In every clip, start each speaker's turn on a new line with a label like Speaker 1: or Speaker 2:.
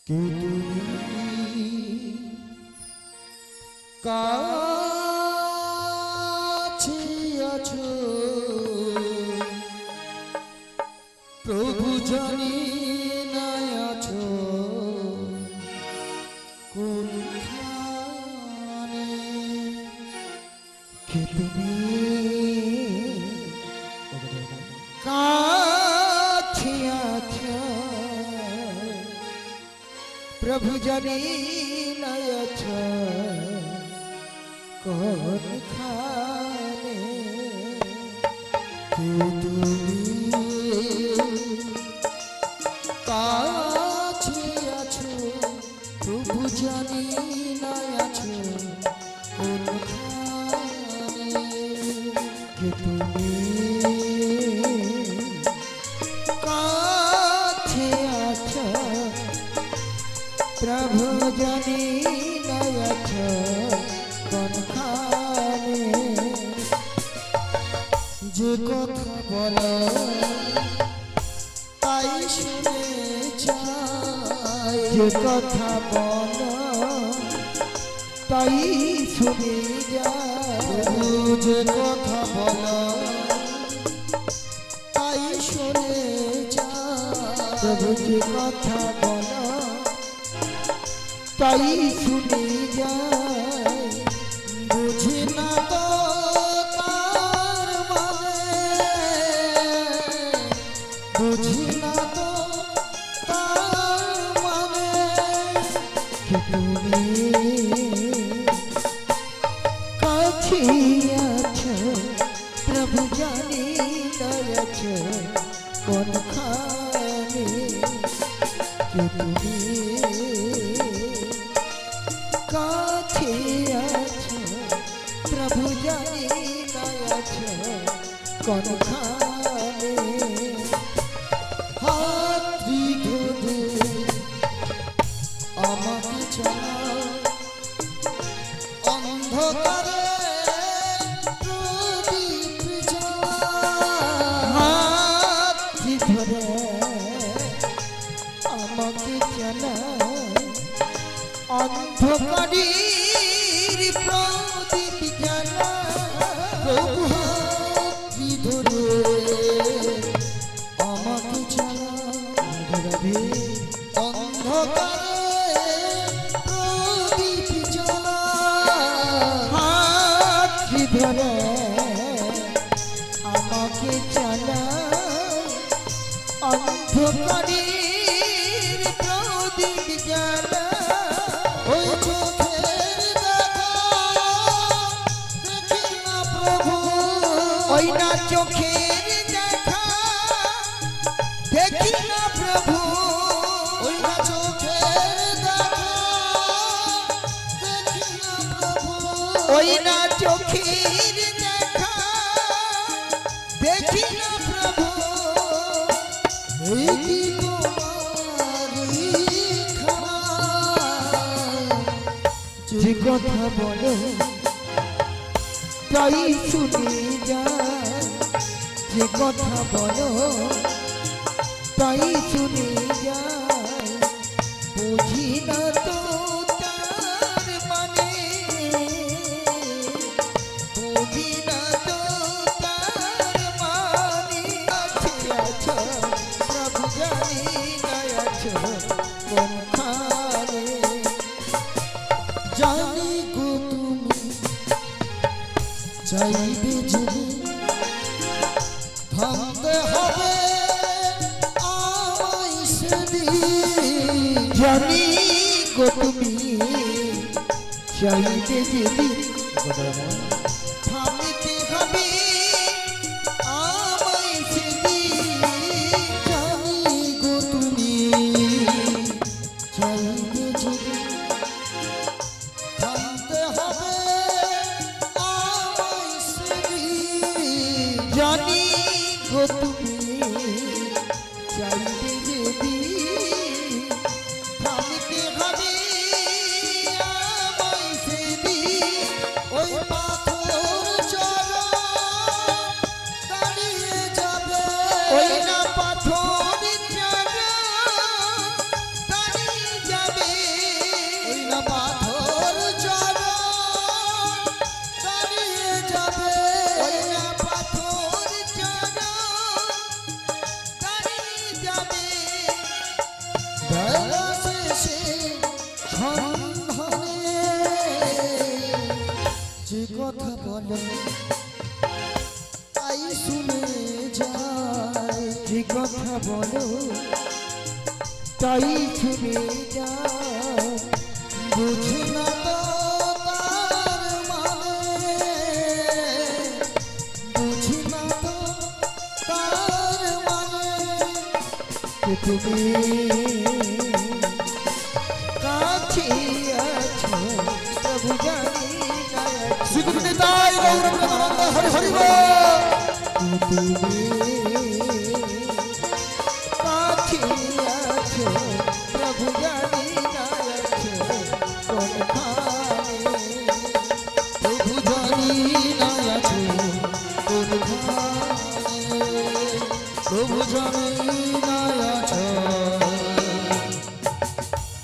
Speaker 1: কে তুমি কাছে আছো প্রভু জানি না আছো কোনখানে কে তুমি কাছে আছো प्रभु जानी नयछ कौन खाने के तुम्ही काछे आछो प्रभु जानी नयछ कौन खाने के तुम्ही काछे आछो प्रभु जानी नयछ कोनखाने जे कथा बोलो ताई शुने जाय जे कथा बोलो ताई शुने जाय जे कथा बोलो ताई शुने जाय प्रभु जे कथा बोलो ताई सुनी जाए बुझी ना तो तार माने बुझी ना तो तार माने कि तुम्ही काछे आछो प्रभु जानी नयछ कोनखाने कि तुम्ही काछे आछो प्रभु जानी नयछ कोनखाने हाथ धरे आमाके चालाओ अंधकारे प्रदीप জ্বালাও हाथ धरे आमाके चालाओ अंधकारेर प्रदीप জ্বালা प्रभु हाथ धरे आमाके चालाओ अंधकारेर प्रदीप জ্বালা हाथ धरे आमाके चालाओ अंधकारेर प्रदीप জ্বালা ओई ना चोखेर देखा देखी ना प्रभु ओई ना चोखेर देखा देखी ना प्रभु ओई ना चोखेर देखा देखी ना प्रभु এই কি তোমারি খানা যে কথা বলো তাই শুনে যায় যে কথা বলো তাই শুনে যায় বুঝি না তো তার মানে বুঝি না তো তার মানে আছে আছো প্রভু জানি নয়ছ কোনখানে জানি গো তুমি চাইবে যদি ভাঙতে হবে আমায় সেদিন জানি গো তুমি চাইবে যদি ভাঙতে হবে আমায় সেদিন জানি গো তুমি চাইবে যদি ভাঙতে হবে जानी गो तुम्ही चाइबे যদি ভাঙতে হবে আমায় সেদিন ওই পাথর চলো দাঁড়িয়ে যাবে ওই না পাথর চলো দাঁড়িয়ে যাবে বলো তাই ছুটে যা বুঝি না তো তার মানে বুঝি না তো তার মানে তুমি কাছে আছো প্রভু জানি না
Speaker 2: শ্রীগুরু তাই গৌর প্রেমানন্দ হরি হরি বল
Speaker 1: তুমি কাছে আছো প্রভু জানি না আছো কোনখানে প্রভু জানি না আছো কোনখানে প্রভু জানি না আছো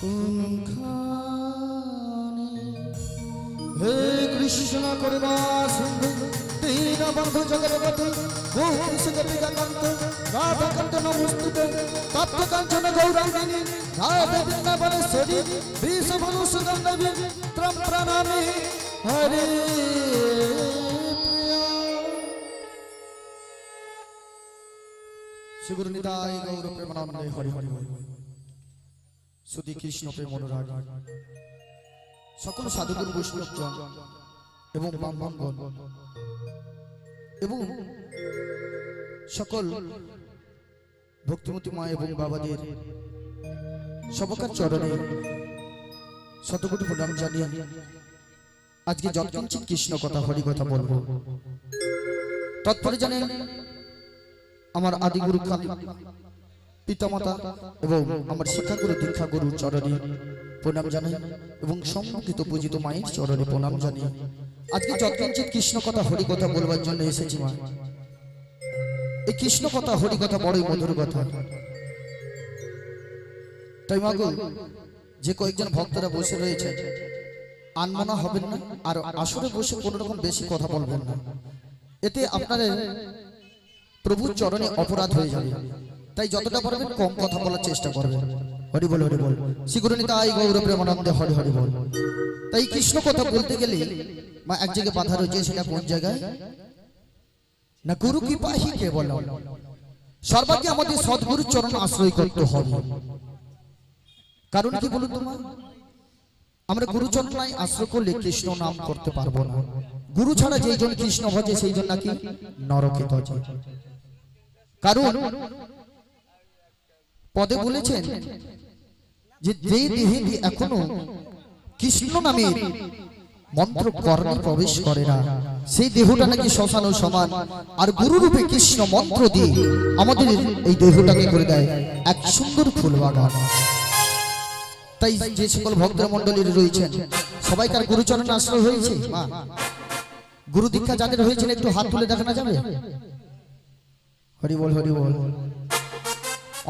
Speaker 1: কোনখানে
Speaker 2: হে কৃষ্ণ করুণা সিন্ধু দীনবন্ধু জগৎপতি গোপীশ গোপিকাকান্ত রাধাকান্ত নমস্তুতে তপ্তকাঞ্চন গৌরাঙ্গিনী রাধে বৃন্দাবনেশ্বরী বৃষভানু সুগন্ধবী ত্বং প্রণামি হরে শ্রীগুরু নিতাই গৌর প্রেমানন্দে হরি হরি বল সুধী কৃষ্ণ প্রেম অনুরাগ সকল সাধুগুরু বৈষ্ণবজন এবং ব্রাহ্মণগণ এবং সকল ভক্তিমতী মা এবং বাবাদের সবকার চরণে শতকোটি প্রণাম জানিয়ে আজকে যৎকিঞ্চিৎ কৃষ্ণ কথা হরি কথা বলবো। তৎপরে জানেন আমার আদিগুরু পিতামাতা এবং আমার শিক্ষাগুরু দীক্ষাগুরু চরণে প্রণাম জানাই এবং সম্মুখিত পূজিত মায়ের চরণে প্রণাম জানাই আজকে যৎকিঞ্চিৎ কৃষ্ণ কথা হরি কথা বলবার জন্য এসেছি মা। এই কৃষ্ণ কথা হরি কথা বড়ই মধুর কথা। তাই মাগো যে কয়েকজন ভক্তরা বসে রয়েছে আনমনা হবেন না আর আসরে বসে কোনো রকম বেশি কথা বলবেন না, এতে আপনাদের প্রভুর চরণে অপরাধ হয়ে যাবে। তাই যতটা পারবেন কম কথা বলার চেষ্টা করবেন। হরি বল হরি বল শ্রীগুরু নিতাই গৌর প্রেমানন্দে হরি হরি বল। তাই কৃষ্ণ কথা বলতে গেলে মা এক জায়গায় বাধা রয়েছে, সেটা কোন জায়গায় না গুরু কৃপা হি কেবল। সর্বাগ্যে আমাদের সদ্গুরুর চরণ আশ্রয় করতে হবে। কারণ কি বলুন তো মা, আমরা গুরুচরণ নাই আশ্রয় করলে কৃষ্ণ নাম করতে পারবো না। গুরু ছাড়া যেই জন কৃষ্ণ ভজে সেই জন নাকি নরকে তজে। কারণ পদে বলেছেন যে যে দেহে এখনো কৃষ্ণ নামের মন্ত্র কর্ণে প্রবেশ করে না সেই দেহটা নাকি শ্মশান সমান। আর গুরু রূপে কৃষ্ণ মন্ত্র দিয়ে আমাদের এই দেহটাকে করে দেয় এক সুন্দর ফুল বাগান। তাই যে সকল ভক্ত মন্ডলী রয়েছেন সবাইকার গুরুচরণে আশ্রয় হয়েছে মা। গুরু দীক্ষা যাদের হয়েছে একটু হাত তুলে দেখানো যাবে? হরি বল হরি বল।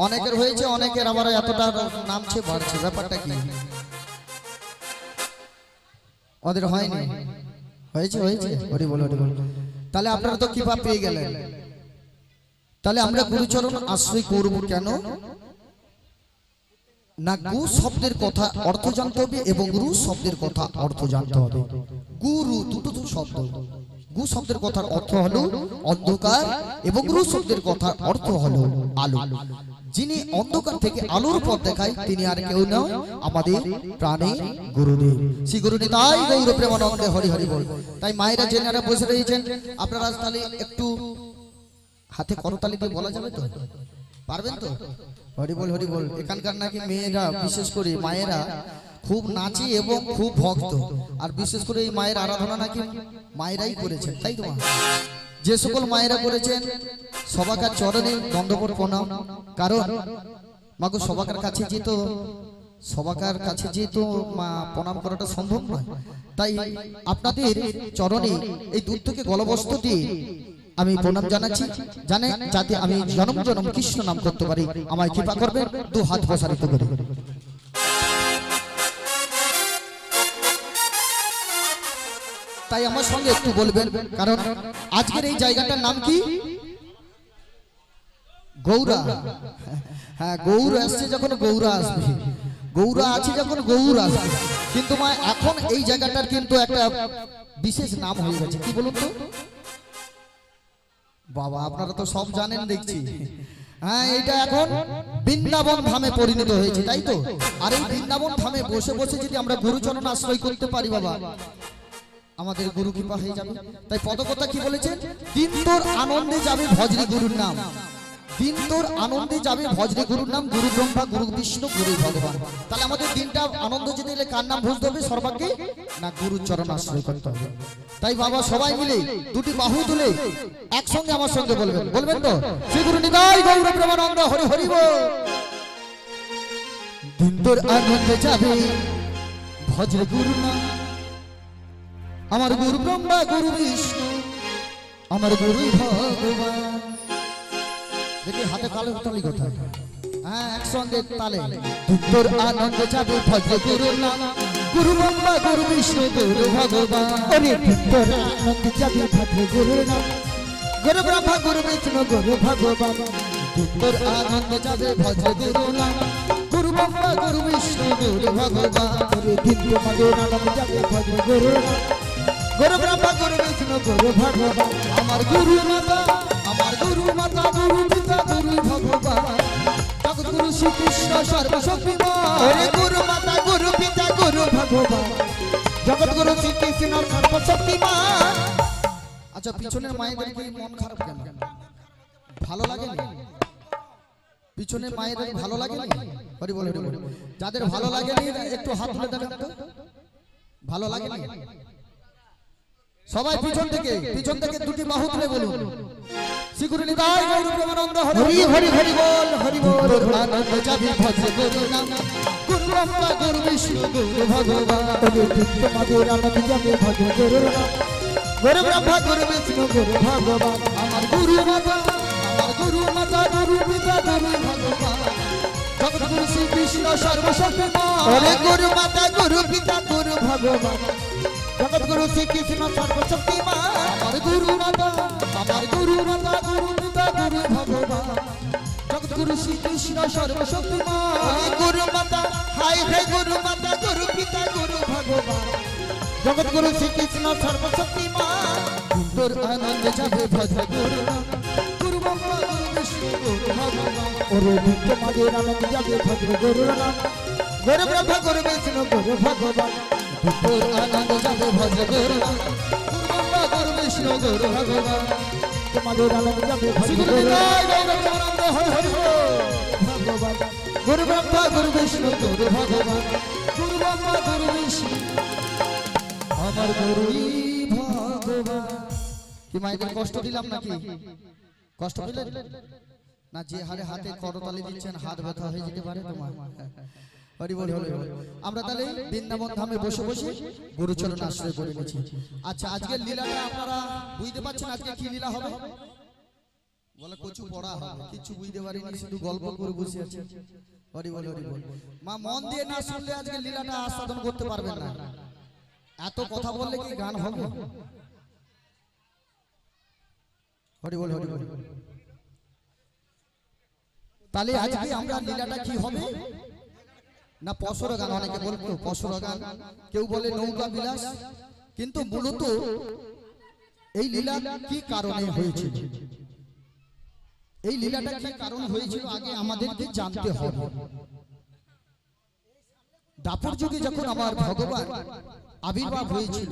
Speaker 2: অনেকের হয়েছে, অনেকের আবার এতটা নামছে বাড়ছে, ব্যাপারটা কি? ওদের হয়নি, হয়েছে হয়েছে। হরি বল হরি বল। তাহলে আপনারা তো কৃপা পেয়ে গেলেন। তাহলে আমরা গুরুচরণ আশ্রয় করব কেন না? গু শব্দের কথা অর্থ জানতে হবে এবং গুরু শব্দের কথা অর্থ জানতে হবে। গুরু দুটো তো শব্দ। গু শব্দের কথার অর্থ হলো অন্ধকার এবং গুরু শব্দের কথার অর্থ হলো আলো। যিনি অন্ধকার থেকে আলোর পথ দেখায় তিনি আর কেউ নয়, আমাদের প্রাণের গুরুদেব শ্রী গুরু নিতাই গৌর প্রেমানন্দে হরি হরি বল। তাই মায়েরা জেনারা বসে রয়েছেন, আপনারা তাহলে একটু হাতে করতালি দিয়ে বলা যাবে তো? পারবেন তো? হরি বল হরি বল। এখানকার নাকি মেয়েরা বিশেষ করে মায়েরা খুব নাচে এবং খুব ভক্ত, আর বিশেষ করে এই মায়ের আরাধনা নাকি মায়েরাই করেছেন, তাই তো মা? যে সকল মায়েরা করেছেন সবাকার চরণে দণ্ডবত প্রণাম। কারণ মাগো সবাকার কাছে যেহেতু মা প্রণাম করাটা সম্ভব নয়, তাই আপনাদের চরণে এই দুধ থেকে গলবস্ত্র দিয়ে আমি প্রণাম জানাচ্ছি, জানে যাতে আমি জনম জনম কৃষ্ণ নাম করতে পারি। আমায় কৃপা করবেন, দু হাত প্রসারিত করে। তাই আমার সঙ্গে একটু বলবেন, কারণ আজকের এই জায়গাটার নাম কি? গৌরা। হ্যাঁ, গৌর আসছে যখন গৌরা আসবে, গৌরা আছে যখন গৌর আসবে। কিন্তু মা এখন এই জায়গাটার কিন্তু একটা বিশেষ নাম হয়ে গেছে। কি বলুন তো বাবা? আপনারা তো সব জানেন দেখছি। হ্যাঁ, এটা এখন বৃন্দাবন ধামে পরিণত হয়েছে, তাই তো? আর এই বৃন্দাবন ধামে বসে বসে যদি আমরা গুরুচরণ আশ্রয় করতে পারি বাবা, আমাদের গুরু কৃপা হয়ে যাবে। তাই পদকথা কি বলেছেন? দিন তোর আনন্দে যাবে ভজরে গুরুর নাম, দিন তোর আনন্দে যাবে ভজরে গুরুর নাম, গুরু ব্রহ্মা গুরু বিষ্ণু গুরু ভগবান। তাহলে আমাদের দিনটা আনন্দ যেতে গেলে কার নাম বুঝতে হবে? সর্বাগ্রে না গুরুর চরণ আশ্রয় করতে হবে। তাই বাবা সবাই মিলে দুটি বাহু তুলে একসঙ্গে আমার সঙ্গে বলবেন, বলবেন তো? শ্রী গুরু নিতাই গৌর প্রেমানন্দ হরি হরি বল। দিন তোর আনন্দে যাবে ভজরে গুরুর নাম, আমার গুরু ব্রহ্মা গুরু বিষ্ণু আমার গুরু ভগবান। দেখি হাতে কালো তালি কোথায়? হ্যাঁ, একসঙ্গে তালে। তোর আনন্দ যাবে ভজরে গুরুর নাম, গুরু ব্রহ্মা গুরু বিষ্ণু গুরু ভগবান।
Speaker 1: ওরে তোর আনন্দ যাবে ভজরে গুরুর নাম,
Speaker 2: গুরু ব্রহ্মা গুরু বিষ্ণু গুরু ভগবান।
Speaker 1: তোর আনন্দ যাবে ভজরে গুরুর নাম,
Speaker 2: গুরু ব্রহ্মা গুরু বিষ্ণু গুরু ভগবান।
Speaker 1: ওরে দিন তোমাদের আনন্দ যাবে ভজরে গুরুর নাম,
Speaker 2: গুরু ব্রহ্মা গুরু বিষ্ণু গুরু ভগবান। আমার গুরু মাতা, আমার গুরু মাতা, গুরু পিতা গুরু ভগবান, জগৎগুরু শ্রীকৃষ্ণ সর্বশক্তিমান।
Speaker 1: ওরে গুরু মাতা গুরু পিতা গুরু ভগবান, জগৎগুরু শ্রীকৃষ্ণ সর্বশক্তিমান।
Speaker 2: আচ্ছা, পিছনের মায়েদের কি মন খারাপ কেন? ভালো লাগে না? পিছনের মায়েদের ভালো লাগে না? হরি বল হরি বল। যাদের ভালো লাগে না একটু হাত তুলে দেখান তো। ভালো লাগে না? সবাই পিছন থেকে দুটি বাহু তুলে বলুন, শ্রী গুরু নিতাই গৌর প্রেমানন্দ হরি হরি হরি বল হরি বল। আনন্দ যাবে ভজরে গুরুর নাম, গুরু ব্রহ্মা গুরু বিষ্ণু গুরু ভগবান।
Speaker 1: ওরে দিন তোমাদের আনন্দ যাবে ভজরে গুরুর নাম,
Speaker 2: গুরু ব্রহ্মা গুরু বিষ্ণু গুরু ভগবান। আমার গুরু মাতা, আমার গুরু মাতা, গুরু পিতা গুরু ভগবান, জগৎগুরু শ্রীকৃষ্ণ সর্বশক্তিমান।
Speaker 1: ওরে গুরু মাতা গুরু পিতা গুরু ভগবান, জগৎগুরু শ্রীকৃষ্ণ সর্বশক্তিমান।
Speaker 2: আমার গুরু মাতা, আমার গুরু মাতা, গুরু পিতা গুরু ভগবান, জগৎগুরু শ্রীকৃষ্ণ সর্বশক্তিমান।
Speaker 1: ওরে গুরু মাতা, হাই হাই গুরু মাতা গুরু পিতা গুরু ভগবান, জগৎগুরু শ্রীকৃষ্ণ সর্বশক্তিমান।
Speaker 2: তোর আনন্দে যাবে ভজরে গুরুর নাম, গুরু ব্রহ্মা গুরু বিষ্ণু গুরু ভগবান।
Speaker 1: ওরে দিন তোমাদের আনন্দ যাবে ভজরে গুরুর নাম, গুরু ব্রহ্মা গুরু বিষ্ণু গুরু ভগবান।
Speaker 2: তোর আনন্দ যাবে ভজরে গুরুর নাম, গুরু ব্রহ্মা গুরু বিষ্ণু গুরু ভগবান।
Speaker 1: তোমাদের আনন্দ যাবে
Speaker 2: শ্রী
Speaker 1: ভজরে
Speaker 2: গুরু
Speaker 1: গুরুর নাম,
Speaker 2: নিতাই গৌর প্রেমানন্দ হরি হরি বল।
Speaker 1: ভগবান।
Speaker 2: গুরু ব্রহ্মা গুরু বিষ্ণু গুরু ভগবান, গুরু ব্রহ্মা গুরু বিষ্ণু আমার গুরুই ভগবান। কি মায়েদের কষ্ট দিলাম নাকি? কষ্ট পেলেন না? যে হারে হাতে করতালি দিচ্ছেন হাত ব্যথা হয়ে যেতে পারে তোমার। হরি বল হরি বল। আমরা তাহলে বৃন্দাবন ধামে বসে বসে গুরুচরণ আশ্রয় করে নিয়েছি। আচ্ছা, আজকের লীলাটা আপনারা বুঝতে পারছেন আজকে কি লীলা হবে? বলে কচু পড়া হবে, কিছু বুঝতে পারিনি, শুধু গল্প করে বসে আছে। হরি বল হরি বল। মা মন দিয়ে না শুনলে আজকে লীলাটা আস্বাদন করতে পারবেন না। এত কথা বললে কি গান হবে? হরি বল হরি বল। তাহলে আজকে আমরা লীলাটা কি হবে না? পসর গান, অনেকে বলতো পসর গান, কেউ বলে নৌকা বিলাস, কিন্তু মূলত এই লীলা কি কারণে হয়েছিল, এই লীলাটা কি কারণ হয়েছিল আগে আমাদেরকে জানতে হবে। দাপর যুগে যখন আমার ভগবান আবির্ভাব হয়েছিল,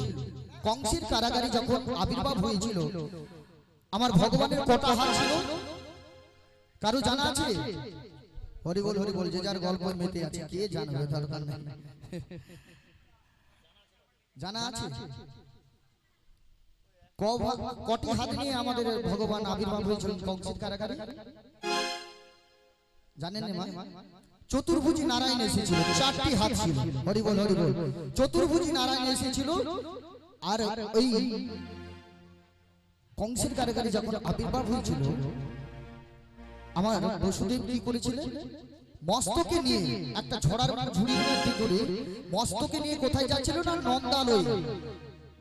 Speaker 2: কংসের কারাগারে যখন আবির্ভাব হয়েছিল, আমার ভগবানের কটা হাত ছিল কারো জানা আছে? হরি বল হরি বল। যে যার গল্প মেতে আছে, কে জানবে, দরকার নেই। জানা আছে কটি হাত নিয়ে আমাদের ভগবান আবির্ভাব হয়েছিল কংসের কারাগারে? জানেন না মা? চতুর্ভুজী নারায়ণ এসেছিল, 4টি হাত ছিল। হরি বল হরি বল। চতুর্ভুজী নারায়ণ এসেছিল, আর ওই কংসের কারাগারে যখন আবির্ভাব হয়েছিল, আমার বসুদেব কি করেছিলেন? মস্তকে নিয়ে একটা ঝড়ার ঝুড়ির মধ্যে করে মস্তকে নিয়ে কোথায় যাচ্ছিল না? নন্দালয়,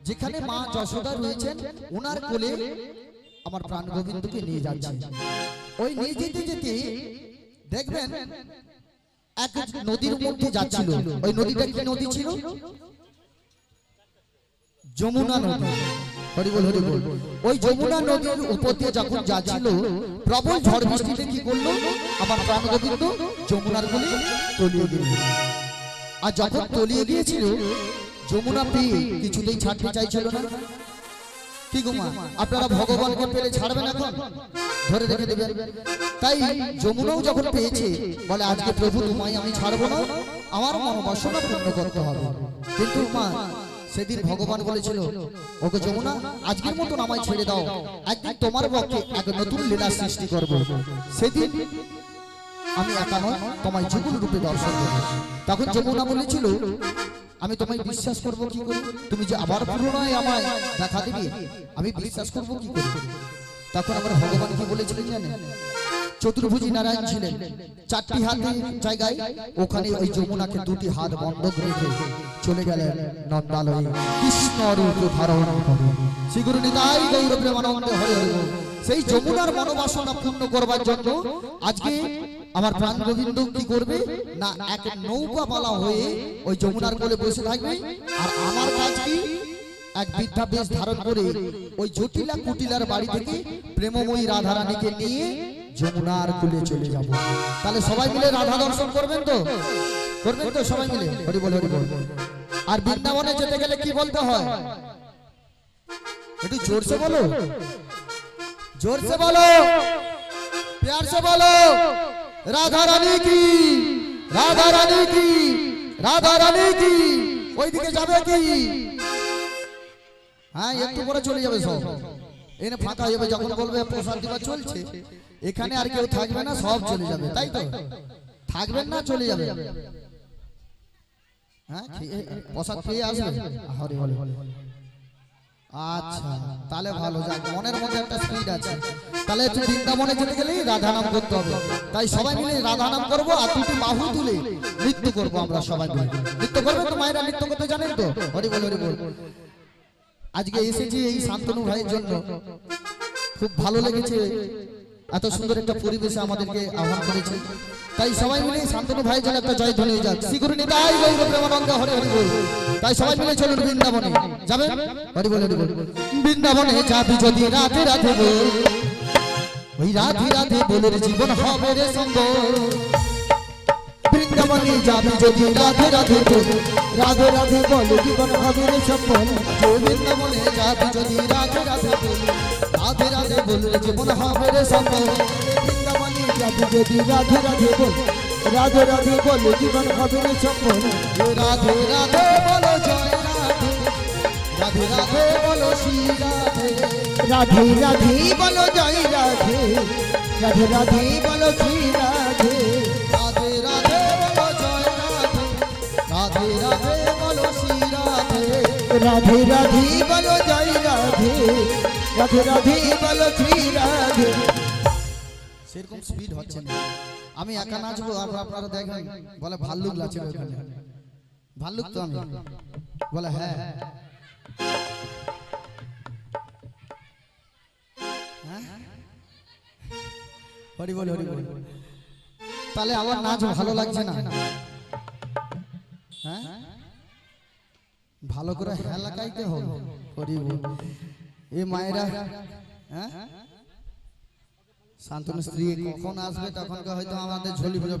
Speaker 2: যেখানে মা যশোদা রয়েছেন, ওনার কোলে আমার প্রাণ গোবিন্দকে নিয়ে যাচ্ছে। ওই নিয়ে যেতে যেতে দেখবেন এক নদীর মধ্যে যাচ্ছিল। ওই নদীটা কি নদী ছিল? যমুনা নদী। হরি বল হরি বল। ওই যমুনা নদীর উপর দিয়ে যখন যাচ্ছিল প্রবল ঝড় বৃষ্টিতে কি করলো আমার প্রাণ গোবিন্দ যমুনার কোলে তলিয়ে গেল। আর যখন তলিয়ে গিয়েছিল যমুনা পেয়ে কিছুতেই ছাড়তে চাইছিল না। কি গো মা, আপনারা ভগবানকে পেলে ছাড়বেন এখন, ধরে রেখে দেবেন। তাই যমুনাও যখন পেয়েছে বলে আজকে প্রভু তোমায় আমি ছাড়বো না, আমার মনোবাসনা পূর্ণ করতে হবে। কিন্তু মা সেদিন ভগবান বলেছিল ওকে যমুনা আজকের মতন আমায় ছেড়ে দাও, একদিন তোমার পক্ষে এক নতুন লীলা সৃষ্টি করব। সেদিন আমি একা নয় তোমায় যুগল রূপে দর্শন দেব। তখন যমুনা বলেছিল আমি তোমায় বিশ্বাস করব কি করে, তুমি যে আবার পুনরায় আমায় দেখা দিবে আমি বিশ্বাস করব কি করে। তখন আমার ভগবান কি বলেছিলেন জানেন? চতুর্ভুজী নারায়ণ ছিলেন, চারটি হাতের জায়গায় ওখানে ওই যমুনাকে দুটি হাত বন্ধক রেখে চলে গেলেন নন্দালয়ে কৃষ্ণ রূপ ধারণ করে। শ্রী গুরু নিতাই গৌর প্রেমানন্দে হরে হরে। সেই যমুনার মনোবাসনা পূর্ণ করবার জন্য আজকে আমার প্রাণ গোবিন্দ কি করবে না, এক নৌকাওয়ালা হয়ে ওই যমুনার কোলে বসে থাকবে। আর আমার কাজ কি, এক বৃদ্ধা বেশ ধারণ করে ওই জটিলা কুটিলার বাড়ি থেকে প্রেমময়ী রাধারানীকে নিয়ে যমুনার কোলে চলে যাব। তাহলে সবাই মিলে রাধা দর্শন করবেন তো, করবেন তো সবাই মিলে? হরি বল হরি বল। আর বৃন্দাবনে যেতে গেলে কি বলতে হয় একটু জোরসে বলো, জোরসে বলো, प्यार से बोलो राधा रानी की, राधा रानी की, राधा रानी की। ওই দিকে যাবে কি? হ্যাঁ একটু পরে চলে যাবে সব, এনে ফাঁকা হয়ে যাবে। যখন বলবে প্রসাদ দিবা চলছে, এখানে আর কেউ থাকবে না, সব চলে যাবে। তাই তো থাকবেন না, চলে যাবে। হ্যাঁ প্রসাদ খেয়ে আসবে। হরি বল। আচ্ছা তাহলে ভালো, যাক মনের মধ্যে একটা স্পিড আছে। তাহলে একটু বৃন্দাবনে যেতে গেলে রাধা নাম করতে হবে। তাই সবাই মিলে রাধা নাম করবো আর দুটি বাহু তুলে নৃত্য করবো। আমরা সবাই মিলে নৃত্য করবো তো, মায়েরা নৃত্য করতে জানেন তো? হরি বল হরি বল। আজকে এসেছি এই শান্তনু ভাইয়ের জন্য, খুব ভালো লেগেছে, এত সুন্দর একটা পরিবেশে আমাদেরকে আহ্বান করেছে। তাই সবাই মিলে শান্তনু ভাইয়ের জন্য একটা জয় ধ্বনি যাক। শ্রী গুরু নিতাই গৌর প্রেমানন্দে হরে হরি বল। তাই সবাই মিলে চলুন বৃন্দাবনে যাবেন। হরি বল হরি বল। বৃন্দাবনে যাবি যদি রাধে রাধে বল, ওই রাধে রাধে বলের জীবন হবে রে সঙ্গ। বৃন্দাবনে যাবি যদি রাধে রাধে বল, রাধে রাধে বল জীবন হবে রে সফল। বৃন্দাবনে যাবি যদি রাধে রাধে বল, রাধে রাধে বল জীবন হবে রে সফল। বৃন্দাবনে যাবি যদি রাধে রাধে বল, রাধে রাধে বল জীবন হবে রে সফল। রাধে রাধে বলো জয় রাধে, রাধে রাধে বলো শ্রী রাধে, রাধে রাধে বলো জয় রাধে, রাধে রাধে বলো শ্রী রাধে। রাধে রাধে বলো জয় রাধে, রাধে রাধে বলো শ্রী রাধে, রাধে রাধে বলো জয় রাধে, রাধে রাধে বলো শ্রী রাধে। সেরকম স্পিড হচ্ছে না, আমি একা নাচবো আর আপনারা দেখেন। বলে ভাল্লুক নাচবে ওখানে, ভাল্লুক তো আমি বলে হ্যাঁ। হরি বল হরি বল। তাহলে আমার নাচ ভালো লাগছে না? হ্যাঁ ভালো করে হ্যাঁ লাগাইতে হবে। হরি বল। এ মায়েরা হ্যাঁ শান্তনু স্ত্রী কখন আসবে তখন হয়তো আমাদের ঝোলি পুজো।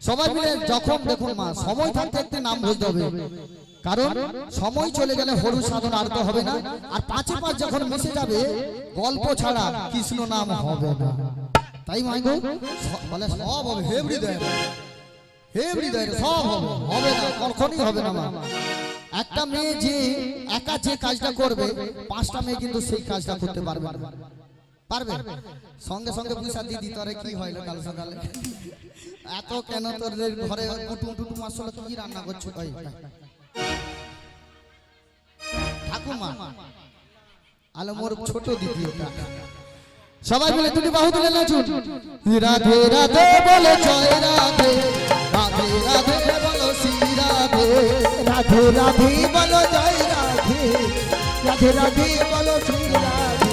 Speaker 2: সবাই মিলে যখন দেখুন মা, সময় থাকতে থাকতে নাম বলতে হবে, কারণ সময় চলে গেলে হরু সাধন আর তো হবে না। আর পাঁচে পাঁচ যখন মিশে যাবে গল্প ছাড়া কৃষ্ণ নাম হবে না। তাই মাইগো বলে সব হবে, হেবড়ি দেয়, হেবড়ি দেয়, সব হবে, হবে না কখনই হবে না মা। একটা মেয়ে যে একা যে কাজটা করবে, পাঁচটা মেয়ে কিন্তু সেই কাজটা করতে পারবে না। পারবে? সঙ্গে সঙ্গে পয়সা দিদি তোরে কি হইলো কাল সকালে, এত কেন তোর ঘরে কুটুম টুটুম আসলে কি রান্না করছো? ঠাকুমা আলো মোর ছোট দিদি ওটা। সবাই মিলে দুটি বাহু তুলে নাচুন। রাধে রাধে বলে জয় রাধে, রাধে রাধে বলো শ্রী রাধে, রাধে রাধে বলো জয় রাধে, রাধে রাধে বলো শ্রী রাধে।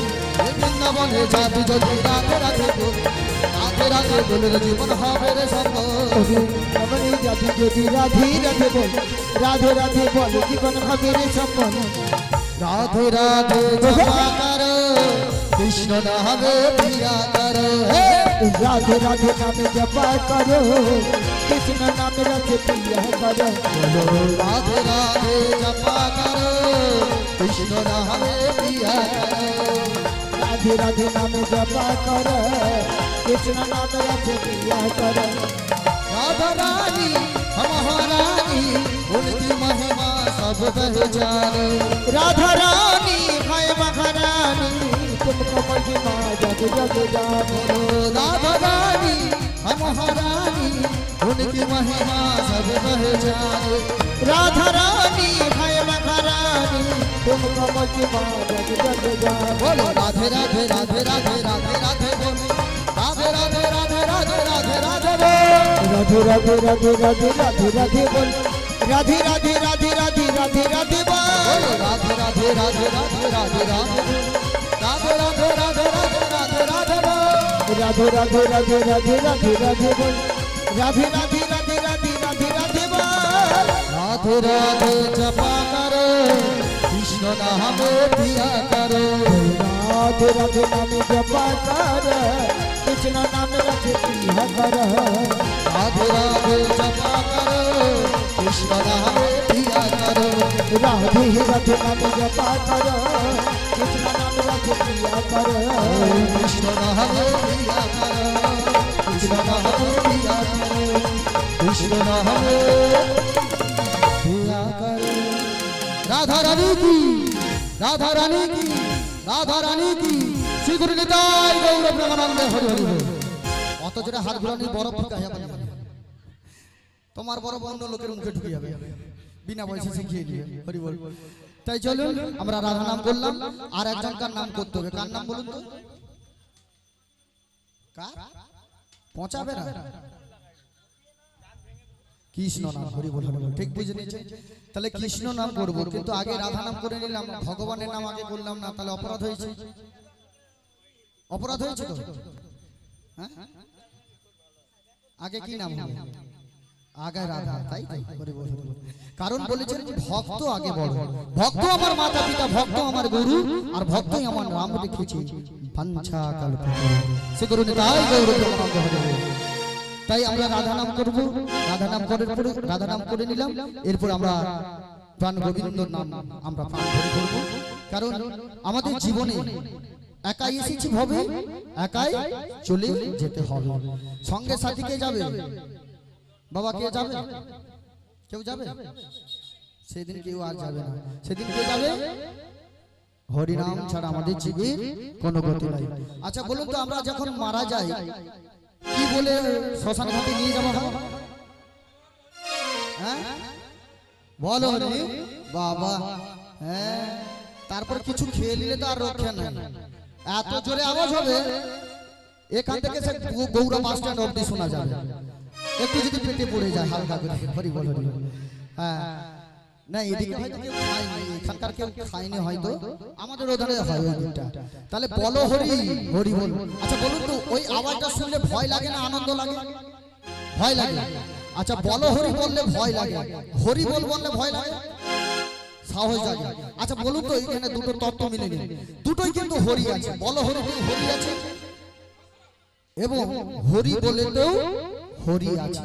Speaker 2: বৃন্দাবনে যাবি যদি রাধে রাধে বল, রাধে রাধে বলে জীবন হবে রে সফল। বৃন্দাবনে যাবি যদি রাধে রাধে বল, রাধে রাধে বল জীবন হবে রে সফল। রাধে রাধে জপা করো কৃষ্ণ নামে প্রিয়া করো
Speaker 1: রাধে রাধে নামে জপা করো কৃষ্ণ নামে রাধে প্রিয়া করো
Speaker 2: বলো রাধে রাধে জপা করো কৃষ্ণ নামে প্রিয়া করো
Speaker 1: राधे राधे नाम जपा कर कृष्ण नाम राधे प्रिया कर
Speaker 2: राधा रानी महारानी उनकी महिमा सब पहचानो
Speaker 1: राधा रानी है महारानी तुमको महिमा जग जग जानो
Speaker 2: राधा रानी महारानी उनकी महिमा सब पहचानो
Speaker 1: राधा रानी है महारानी तुमको महिमा जग जग जानो
Speaker 2: बोलो राधे राधे राधे राधे राधे राधे बोलो राधे राधे राधे राधे राधे राधे
Speaker 1: बोलो राधे राधे राधे राधे राधे बोल राधे राधे राधे राधे राधे राधे बोल
Speaker 2: राधे राधे राधे राधे राधे राधे राधे राधे राधे राधे राधे राधे
Speaker 1: राधे राधे राधे राधे राधे राधे बोल राधे राधे राधे राधे राधे राधे बोल
Speaker 2: राधे राधे जपा करो कृष्ण नामे प्रिया करो
Speaker 1: राधे राधे नाम जपा कर कृष्ण नाम राधे प्रिया कर
Speaker 2: राधे राधे जपा करो कृष्ण नामे प्रिया करो
Speaker 1: राधे राधे नाम जपा कर कृष्ण नाम राधे प्रिया कर
Speaker 2: कृष्ण नामे प्रिया करो कृष्ण नामे प्रिया करो कृष्ण नामे प्रिया करो राधा रानी की राधा रानी की राधा रानी की श्री गुरु निताई गौर प्रेमानंद हरि हरि बोल অত জোরে হাত ঘোরানি বরফ ফুকাইয়া পানি তোমার বরফ অন্য লোকের মুখে ঢুকে যাবে বিনা পয়সা শিখিয়ে নিয়ে হরি বল তাই চলুন আমরা রাধা নাম করলাম আর একজনকার নাম করতে হবে কার নাম বলুন তো কার পৌঁছাবে না কৃষ্ণ নাম হরি বল ঠিক বুঝে নিয়েছেন তাহলে কৃষ্ণ নাম করব কিন্তু আগে রাধা নাম করে নিলাম ভগবানের নাম আগে করলাম না তাহলে অপরাধ হয়েছে তো হ্যাঁ আগে কি নাম হবে আগে রাধা তাই হরি বল কারণ বলেছেন ভক্ত আগে বড় ভক্ত আমার মাতা পিতা ভক্ত আমার গুরু আর ভক্তই আমার নাম রেখেছে বাঞ্ছা কল্প সে গুরু নিতাই গৌর প্রেমানন্দ হরি বল তাই আমরা রাধা নাম করব রাধা নাম করার পরে রাধা নাম করে নিলাম এরপর আমরা প্রাণ গোবিন্দর নাম আমরা প্রাণ ভরে করব কারণ আমাদের জীবনে একাই এসেছি ভবে একাই চলে যেতে হবে সঙ্গে সাথী কে যাবে বাবা কে যাবে কেউ যাবে সেদিন কেউ আর যাবে না সেদিন কে যাবে হরি নাম ছাড়া আমাদের জীবনের কোনো গতি নাই আচ্ছা বলুন তো আমরা যখন মারা যাই কি বলে শ্মশান ঘাটে নিয়ে যাওয়া হয় হ্যাঁ বলো রে বাবা হ্যাঁ তারপর কিছু খেয়ে নিলে তো আর রক্ষা নাই এত জোরে আওয়াজ হবে এখান থেকে সে গৌড়া বাস স্ট্যান্ড অবধি শোনা যাবে একটু যদি পেটে পড়ে যায় হালকা করে হরি বল হরি হ্যাঁ না এদিকে হয়তো কেউ খায়নি এখানকার কেউ খায়নি হয়তো আমাদের ওখানে হয় ওই দিকটা তাহলে বলো হরি হরি বল আচ্ছা বলুন তো ওই আওয়াজটা শুনলে ভয় লাগে না আনন্দ লাগে ভয় লাগে আচ্ছা বলো হরি বললে ভয় লাগে হরি বল বললে ভয় লাগে সাহস জাগে আচ্ছা বলুন তো এখানে দুটো তত্ত্ব মিলে গেল দুটোই কিন্তু হরি আছে বলো হরি হরি আছে এবং হরি বলেতেও হরি আছে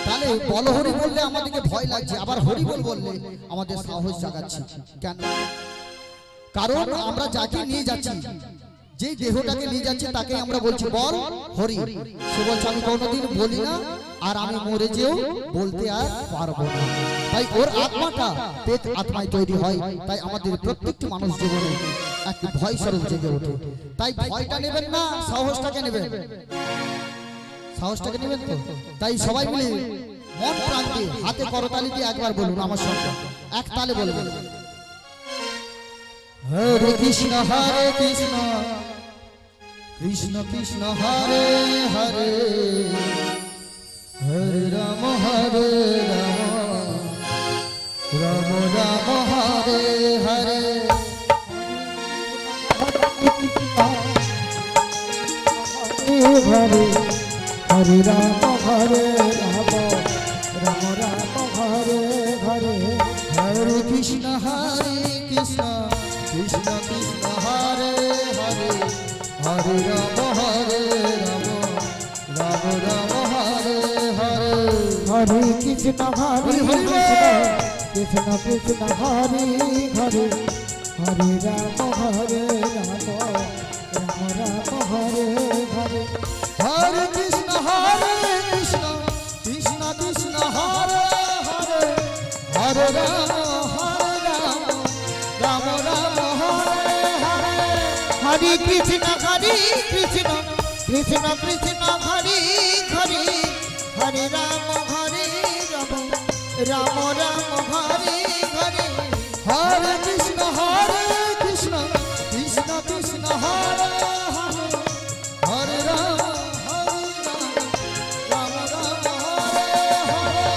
Speaker 2: তাহলে বল হরি বললে আমাদেরকে ভয় লাগছে আবার হরি বল বললে আমাদের সাহস জাগাচ্ছে কেন কারণ আমরা যাকে নিয়ে যাচ্ছি যেই দেহটাকে নিয়ে যাচ্ছি তাকে আমরা বলছি বল হরি সে বলছে আমি কোনোদিন বলি না আর আমি মরে যেও বলতে আর পারবো না তাই ওর আত্মাটা পেট আত্মায় তৈরি হয় তাই আমাদের প্রত্যেকটি মানুষ জীবনে একটি ভয় স্বরূপ জেগে ওঠে তাই ভয়টা নেবেন না সাহসটাকে নেবেন সাহসটাকে নেবেন তো তাই সবাই মিলে মন প্রাণ দিয়ে হাতে করতালি দিয়ে একবার বলুন আমার সঙ্গে এক তালে বলবেন হরে কৃষ্ণ কৃষ্ণ কৃষ্ণ হরে হরে হরে রাম রাম রাম হরে হরে
Speaker 1: हरे हरे राम हरे राम राम राम हरे हरे
Speaker 2: हरे कृष्ण हरे राम राम राम हरे हरे
Speaker 1: हरे कृष्ण हरे कृष्ण कृष्ण हरे हरे हरे राम राम राम हरे हरे
Speaker 2: हरे कृष्ण कृष्ण कृष्ण हरे हरे हरे राम राम राम हरे हरे
Speaker 1: हरे कृष्ण कृष्ण कृष्ण हरे हरे हरे राम राम राम हरे हरे
Speaker 2: हरे कृष्ण कृष्ण कृष्ण हरे हरे हरे राम राम राम हरे हरे
Speaker 1: हरे कृष्ण कृष्ण कृष्ण हरे हरे हरे राम राम राम हरे हरे
Speaker 2: हरे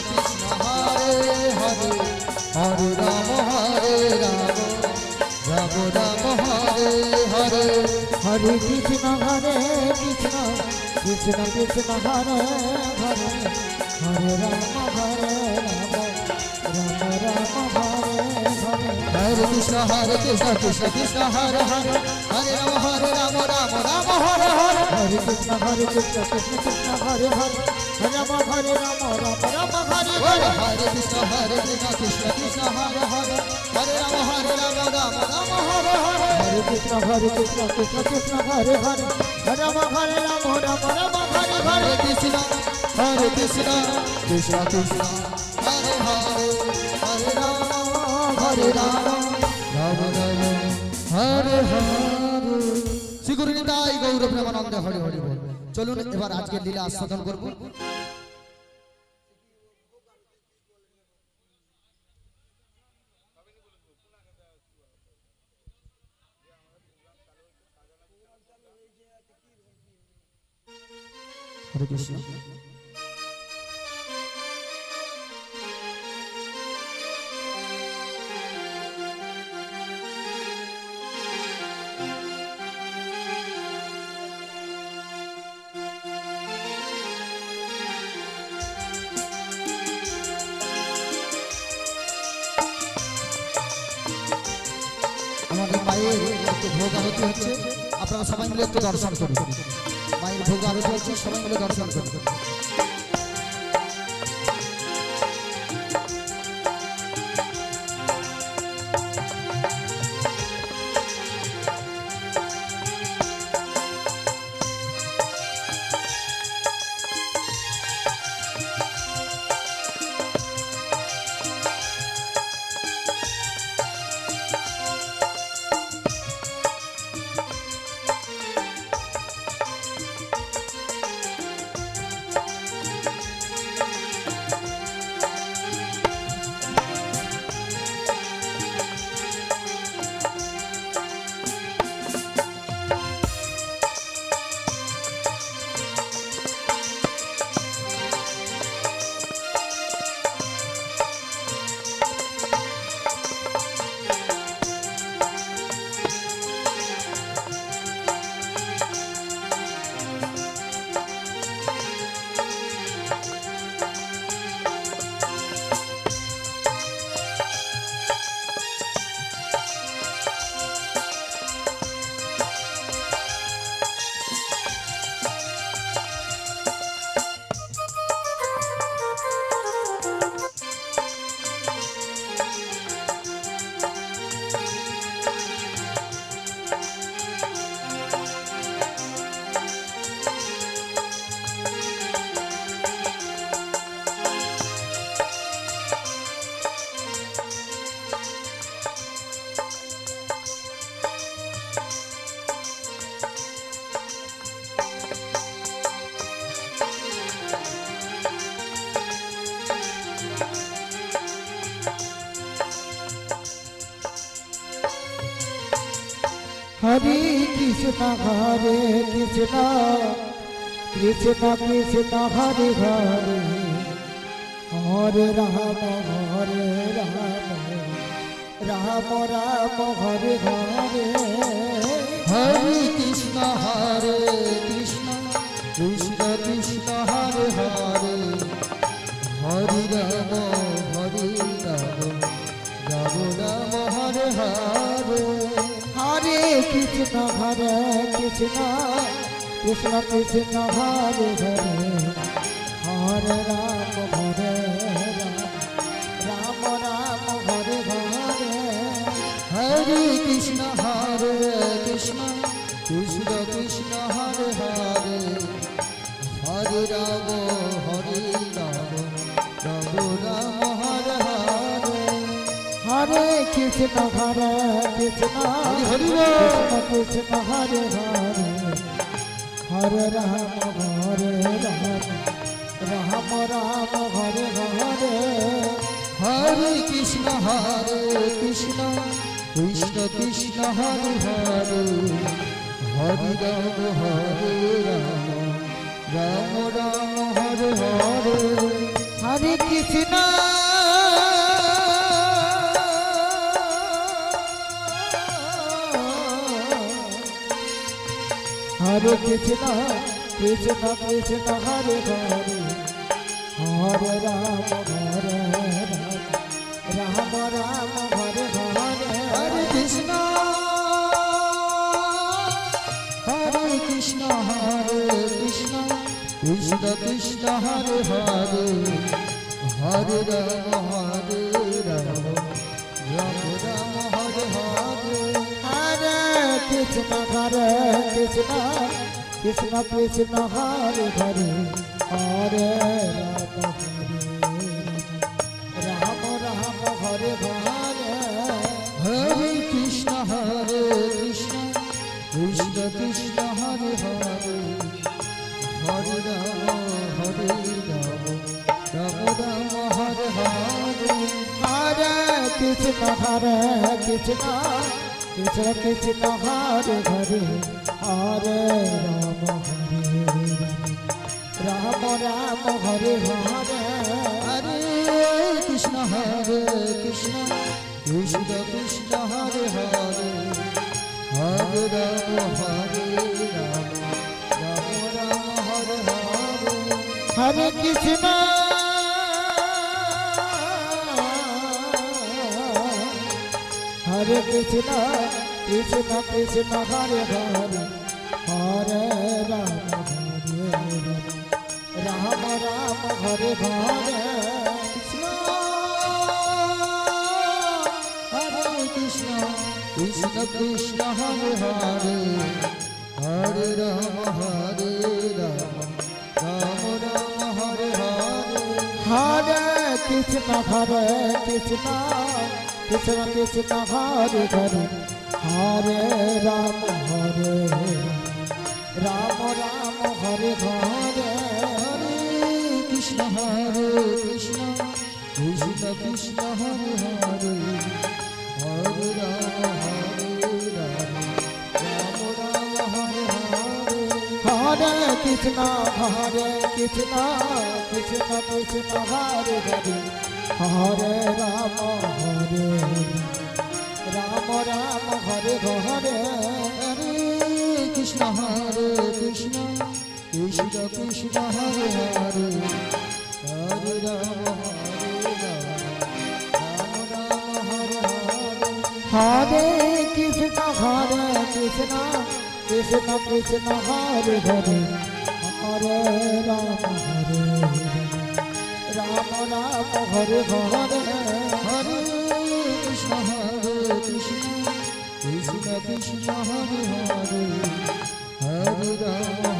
Speaker 2: कृष्ण कृष्ण कृष्ण हरे हरे हरे राम राम राम हरे हरे
Speaker 1: हरे कृष्ण कृष्ण कृष्ण हरे हरे हरे राम राम हरे हरे
Speaker 2: हरे कृष्ण कृष्ण कृष्ण हरे हरे हरे राम राम हरे हरे
Speaker 1: हरे कृष्ण कृष्ण कृष्ण हरे हरे हरे राम राम हरे हरे
Speaker 2: हरे कृष्ण कृष्ण कृष्ण हरे हरे हरे राम राम हरे हरे
Speaker 1: हरे कृष्ण कृष्ण कृष्ण हरे हरे हरे राम राम हरे हरे
Speaker 2: हरे कृष्ण कृष्ण कृष्ण हरे हरे हरे राम राम हरे हरे श्री गुरु निताई गौर प्रेमानंद हरि हरि बोल। चलুন এবার আজকের লীলা আস্বাদন করব। হরে কৃষ্ণ। আমাদের মায়ের একটু ভোগ আরতি হচ্ছে, আপনারা সবাই মিলে একটু দর্শন করুন। মায়ের ভোগ আরতি হচ্ছে, সবাই মিলে দর্শন করুন।
Speaker 1: हरे कृष्ण कृष्ण कृष्ण हरे हरे हरे राम राम राम हरे हरे
Speaker 2: हरे कृष्ण
Speaker 1: কৃষ্ণ কৃষ্ণ কৃষ্ণ হরে হরে হরে রাম হরে রাম রাম হরে হরে
Speaker 2: হরে কৃষ্ণ কৃষ্ণ কৃষ্ণ হরে হরে হরে রাম রাম রাম হরে হরে
Speaker 1: হরে কৃষ্ণ কৃষ্ণ কৃষ্ণ হরে হরে হরে রাম রাম রাম হরে হরে
Speaker 2: হরে কৃষ্ণ কৃষ্ণ কৃষ্ণ হরে হরে হরে রাম রাম রাম হরে হরে
Speaker 1: হরে কৃষ্ণ হরে কৃষ্ণ কৃষ্ণ কৃষ্ণ হরে হরে হরে রাম রাম রাম হরে হরে
Speaker 2: হরে কৃষ্ণ কৃষ্ণ কৃষ্ণ কৃষ্ণ হরে হরে হরে রাম রাম রাম হরে হরে
Speaker 1: হরে কৃষ্ণ কৃষ্ণ কৃষ্ণ কৃষ্ণ হরে হরে হরে রাম রাম হরে হরে
Speaker 2: হরে কৃষ্ণ কৃষ্ণ কৃষ্ণ হরে হরে হরে রাম রাম রাম হরে হরে
Speaker 1: হরে কৃষ্ণ কৃষ্ণ কৃষ্ণ কৃষ্ণ হরে হরে হরে রাম রাম হরে হরে
Speaker 2: হরে কৃষ্ণ কৃষ্ণ কৃষ্ণ হরে হরে হরে রাম রাম হরে হরে
Speaker 1: হরে কৃষ্ণ হরে কৃষ্ণ কৃষ্ণ কৃষ্ণ হরে হরে হরে রাম রাম হরে হরে
Speaker 2: হরে কৃষ্ণ কৃষ্ণ কৃষ্ণ হরে হরে হরে রাম রাম রাম হরে হরে
Speaker 1: হরে কৃষ্ণ কৃষ্ণ কৃষ্ণ কৃষ্ণ হরে হরে হরে রাম রাম হরে হরে
Speaker 2: হরে কৃষ্ণ কৃষ্ণ কৃষ্ণ কৃষ্ণ হরে হরে হরে রাম রাম রাম হরে হরে
Speaker 1: হরে কৃষ্ণ কৃষ্ণ কৃষ্ণ কৃষ্ণ হরে হরে হরে রাম রাম হরে হরে
Speaker 2: হরে কৃষ্ণ কৃষ্ণ কৃষ্ণ কৃষ্ণ হরে হরে হরে রাম রাম হরে হরে
Speaker 1: হরে কৃষ্ণ কৃষ্ণ কৃষ্ণ কৃষ্ণ হরে হরে হরে রাম রাম হরে হরে
Speaker 2: হরে কৃষ্ণ কৃষ্ণ কৃষ্ণ কৃষ্ণ হরে হরে হরে রাম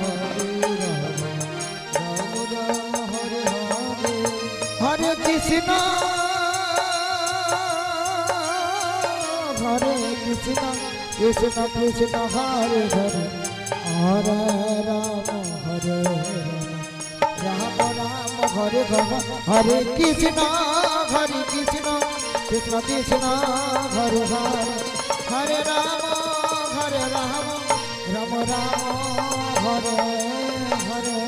Speaker 2: রাম রাম হরে হরে
Speaker 1: হরে কৃষ্ণ কৃষ্ণ কৃষ্ণ কৃষ্ণ হরে হরে হরে রাম রাম হরে হরে কৃষ্ণ কৃষ্ণ কৃষ্ণ হরে হরে হরে রাম রাম হরে হরে